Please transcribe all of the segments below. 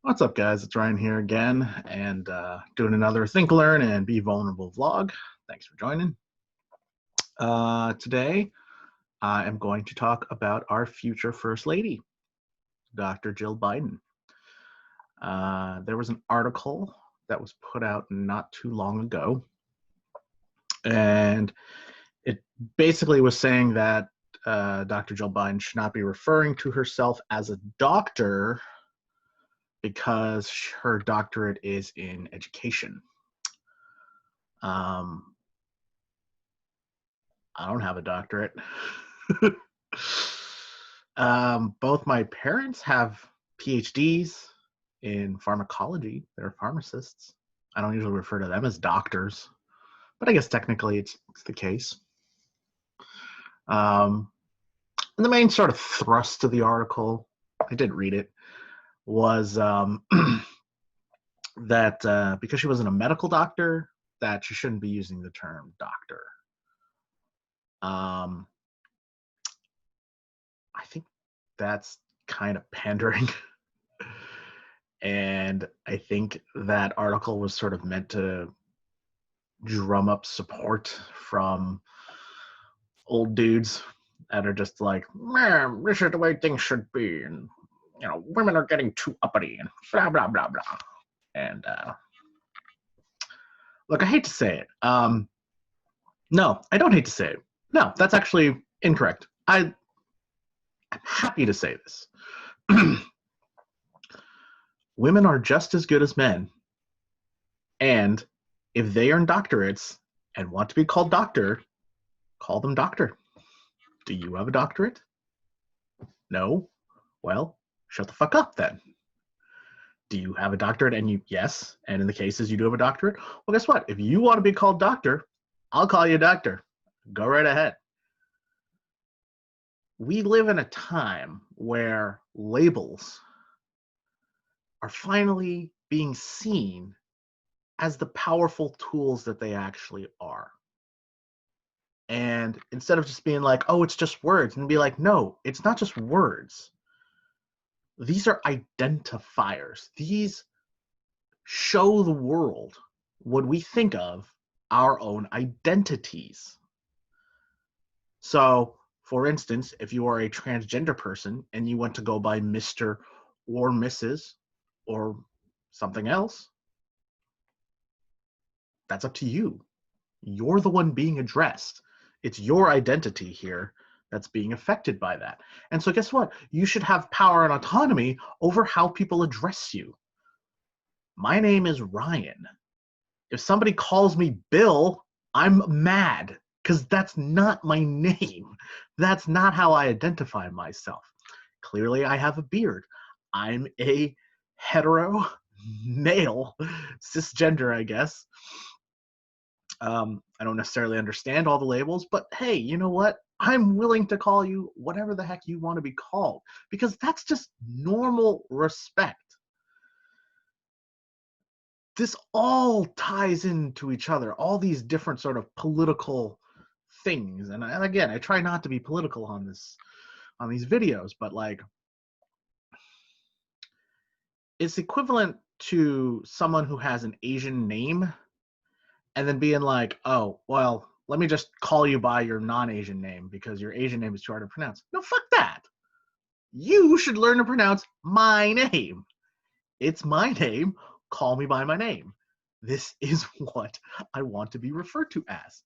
What's up, guys? It's Ryan here again, and doing another Think, Learn, and Be Vulnerable vlog. Thanks for joining. Today, I am going to talk about our future First Lady, Dr. Jill Biden. There was an article that was put out not too long ago, and it basically was saying that Dr. Jill Biden should not be referring to herself as a doctor because her doctorate is in education. I don't have a doctorate. Both my parents have PhDs in pharmacology. They're pharmacists. I don't usually refer to them as doctors, but I guess technically it's the case. And the main sort of thrust of the article, I did read it, was that because she wasn't a medical doctor, that she shouldn't be using the term doctor. I think that's kind of pandering. And I think that article was sort of meant to drum up support from old dudes that are just like, man, this is the way things should be. And, you know, women are getting too uppity and blah, blah, blah, blah. And look, I hate to say it. No, I don't hate to say it. No, that's actually incorrect. I'm happy to say this. Women are just as good as men. And if they earn doctorates and want to be called doctor, call them doctor. Do you have a doctorate? No? Well, shut the fuck up then. Do you have a doctorate? And yes, and in the cases you do have a doctorate, well, guess what? If you want to be called doctor, I'll call you doctor. Go right ahead. We live in a time where labels are finally being seen as the powerful tools that they actually are. And instead of just being like, oh, it's just words, and be like, no, it's not just words. These are identifiers. These show the world what we think of our own identities. So, for instance, if you are a transgender person and you want to go by Mr. or Mrs. or something else, that's up to you. You're the one being addressed. It's your identity here that's being affected by that. And so guess what? You should have power and autonomy over how people address you. My name is Ryan. If somebody calls me Bill, I'm mad because that's not my name. That's not how I identify myself. Clearly, I have a beard. I'm a hetero male, cisgender, I guess. I don't necessarily understand all the labels, but hey, you know what? I'm willing to call you whatever the heck you want to be called because that's just normal respect. This all ties into each other, all these different sort of political things. And again, I try not to be political on these videos, but like it's equivalent to someone who has an Asian name and then being like, oh, well, let me just call you by your non-Asian name because your Asian name is too hard to pronounce. No, fuck that. You should learn to pronounce my name. It's my name. Call me by my name. This is what I want to be referred to as.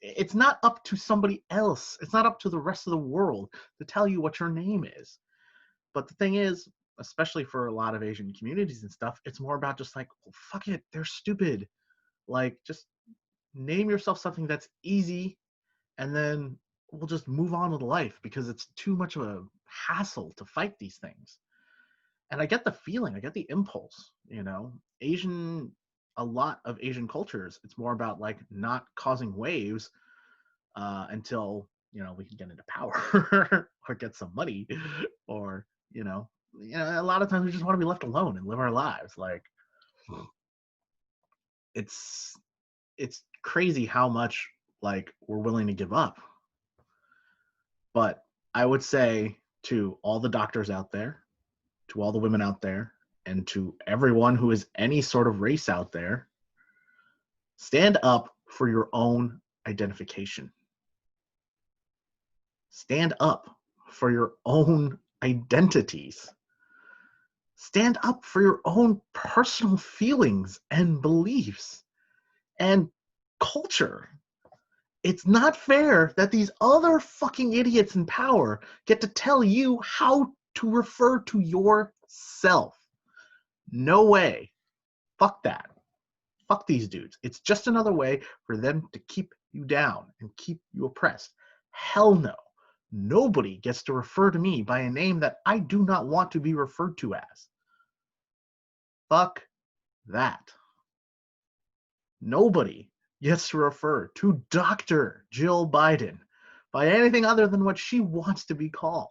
It's not up to somebody else. It's not up to the rest of the world to tell you what your name is. But the thing is, especially for a lot of Asian communities and stuff, it's more about just like, well, fuck it, they're stupid. Like, just name yourself something that's easy, and then we'll just move on with life because it's too much of a hassle to fight these things. And I get the feeling, I get the impulse, you know, a lot of Asian cultures, it's more about like not causing waves until, you know, we can get into power or get some money or, you know, a lot of times we just want to be left alone and live our lives. Like, it's crazy how much like we're willing to give up. But I would say to all the doctors out there, to all the women out there, and to everyone who is any sort of race out there, stand up for your own identification. Stand up for your own identities. Stand up for your own personal feelings and beliefs and culture. It's not fair that these other fucking idiots in power get to tell you how to refer to yourself. No way. Fuck that. Fuck these dudes. It's just another way for them to keep you down and keep you oppressed. Hell no. Nobody gets to refer to me by a name that I do not want to be referred to as. Fuck that. Nobody gets to refer to Dr. Jill Biden by anything other than what she wants to be called.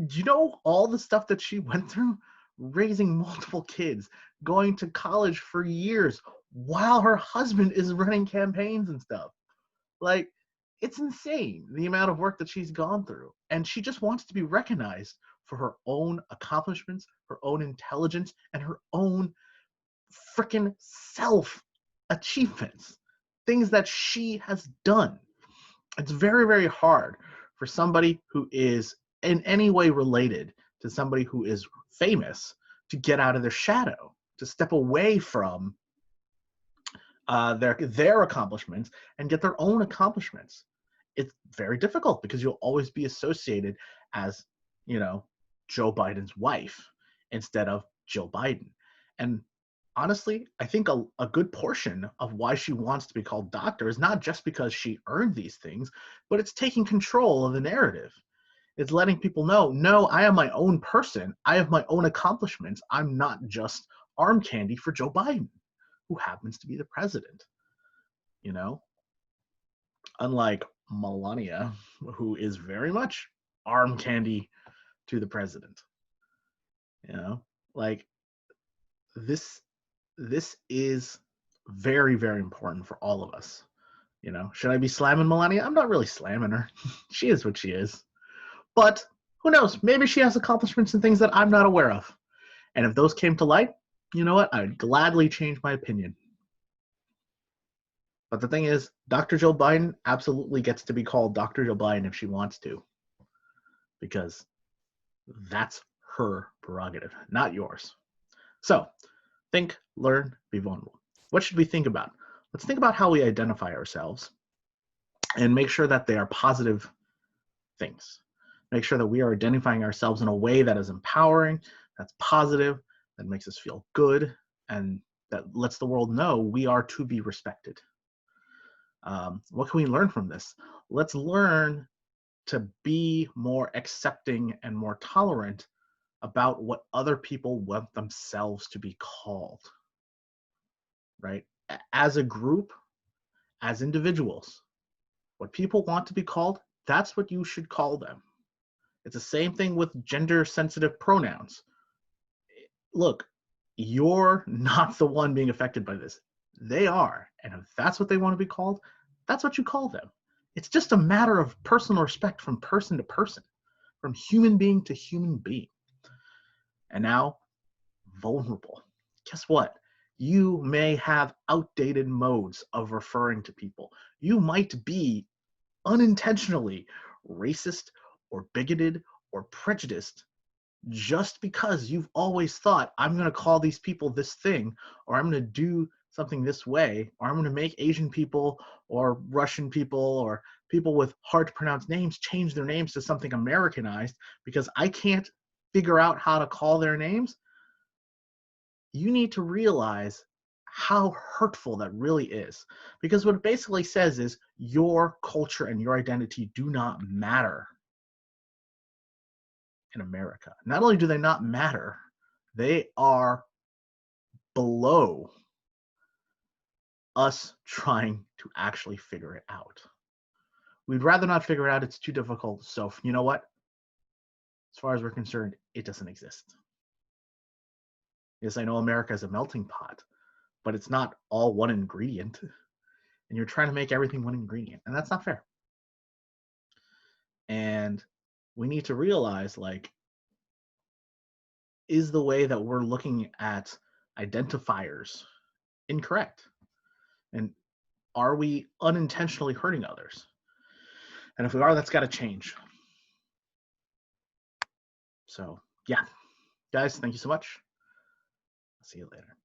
Do you know all the stuff that she went through? Raising multiple kids, going to college for years while her husband is running campaigns and stuff. Like, it's insane the amount of work that she's gone through. And she just wants to be recognized for her own accomplishments, her own intelligence, and her own freaking self achievements, things that she has done. It's very, very hard for somebody who is in any way related to somebody who is famous to get out of their shadow, to step away from their accomplishments and get their own accomplishments. It's very difficult because you'll always be associated as, you know, Joe Biden's wife instead of Jill Biden. And honestly, I think a good portion of why she wants to be called doctor is not just because she earned these things, but it's taking control of the narrative. It's letting people know, no, I am my own person. I have my own accomplishments. I'm not just arm candy for Joe Biden, who happens to be the president, you know? Unlike Melania, who is very much arm candy to the president. You know? Like, this is very, very important for all of us. You know, should I be slamming Melania? I'm not really slamming her. She is what she is. But who knows? Maybe she has accomplishments and things that I'm not aware of. And if those came to light, you know what? I would gladly change my opinion. But the thing is, Dr. Jill Biden absolutely gets to be called Dr. Jill Biden if she wants to. Because that's her prerogative, not yours. So, think, learn, be vulnerable. What should we think about? Let's think about how we identify ourselves and make sure that they are positive things. Make sure that we are identifying ourselves in a way that is empowering, that's positive, that makes us feel good, and that lets the world know we are to be respected. What can we learn from this? Let's learn to be more accepting and more tolerant about what other people want themselves to be called, right? As a group, as individuals, what people want to be called, that's what you should call them. It's the same thing with gender-sensitive pronouns. Look, you're not the one being affected by this. They are. And if that's what they want to be called, that's what you call them. It's just a matter of personal respect from person to person, from human being to human being. And now, vulnerable. Guess what? You may have outdated modes of referring to people. You might be unintentionally racist or bigoted or prejudiced just because you've always thought, I'm going to call these people this thing, or I'm going to do something this way, or I'm going to make Asian people or Russian people or people with hard to pronounce names change their names to something Americanized because I can't figure out how to call their names. You need to realize how hurtful that really is. Because what it basically says is your culture and your identity do not matter in America. Not only do they not matter, they are below us trying to actually figure it out. We'd rather not figure it out. It's too difficult. So you know what? As far as we're concerned, it doesn't exist. Yes, I know America is a melting pot, but it's not all one ingredient. And you're trying to make everything one ingredient. And that's not fair. And we need to realize, like, is the way that we're looking at identifiers incorrect? And are we unintentionally hurting others? And if we are, that's got to change. So, yeah. Guys, thank you so much. I'll see you later.